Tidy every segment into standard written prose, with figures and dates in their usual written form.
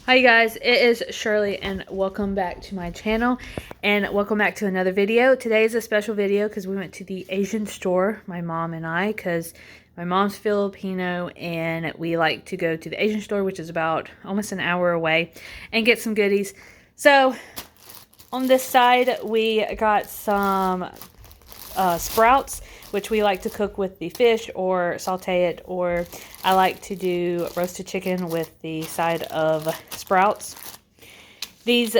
Hi guys, it is Shirley and welcome back to my channel and welcome back to another video. Today is a special video because we went to the Asian store, my mom and I, because my mom's Filipino and we like to go to the Asian store, which is about almost an hour away, and get some goodies. So on this side we got some sprouts, which we like to cook with the fish or saute it, or I like to do roasted chicken with the side of sprouts. These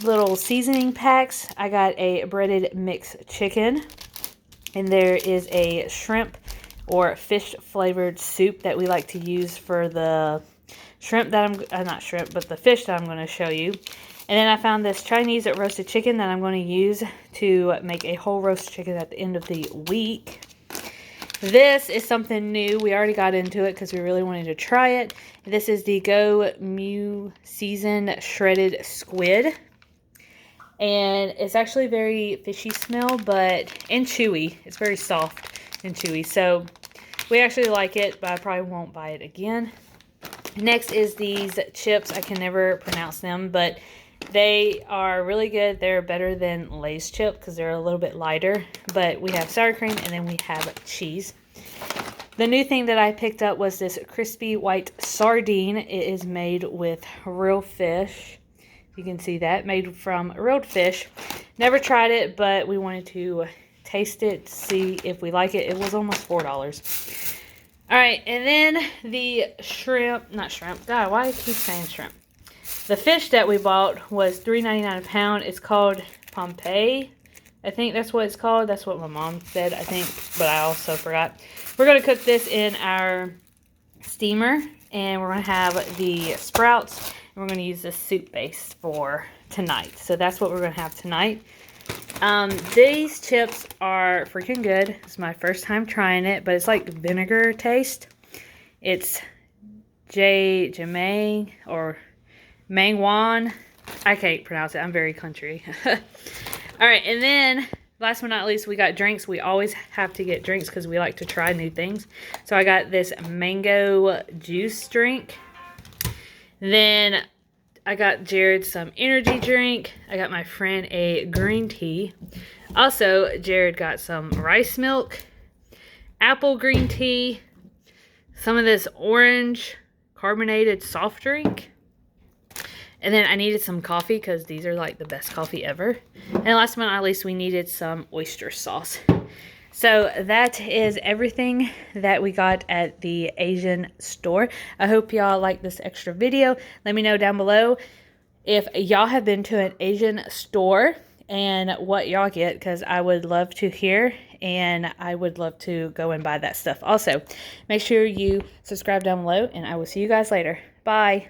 little seasoning packs, I got a breaded mixed chicken, and there is a shrimp or fish flavored soup that we like to use for the shrimp that not shrimp, but the fish that I'm going to show you. And then I found this Chinese roasted chicken that I'm going to use to make a whole roast chicken at the end of the week. This is something new. We already got into it because we really wanted to try it. This is the Go Mu seasoned shredded squid. And it's actually very fishy smell, and chewy. It's very soft and chewy. So we actually like it, but I probably won't buy it again. Next is these chips. I can never pronounce them, but they are really good. They're better than Lay's chip because they're a little bit lighter. But we have sour cream and then we have cheese. The new thing that I picked up was this crispy white sardine. It is made with real fish. You can see that, made from real fish. Never tried it, but we wanted to taste it to see if we like it. It was almost $4. Alright, and then the God, why do I keep saying shrimp? The fish that we bought was $3.99 a pound. It's called Pompeii. I think that's what it's called. That's what my mom said, I think, but I also forgot. We're going to cook this in our steamer, and we're going to have the sprouts, and we're going to use the soup base for tonight. So that's what we're going to have tonight. These chips are freaking good. It's my first time trying it, but it's like vinegar taste. It's Jamang or Mangwan. I can't pronounce it. I'm very country. Alright, and then last but not least, we got drinks. We always have to get drinks because we like to try new things. So I got this mango juice drink. Then I got Jared some energy drink. I got my friend a green tea. Also, Jared got some rice milk, apple green tea, some of this orange carbonated soft drink. And then I needed some coffee because these are like the best coffee ever. And last but not least, we needed some oyster sauce. So that is everything that we got at the Asian store. I hope y'all like this extra video. Let me know down below if y'all have been to an Asian store and what y'all get, because I would love to hear and I would love to go and buy that stuff. Also, make sure you subscribe down below and I will see you guys later. Bye.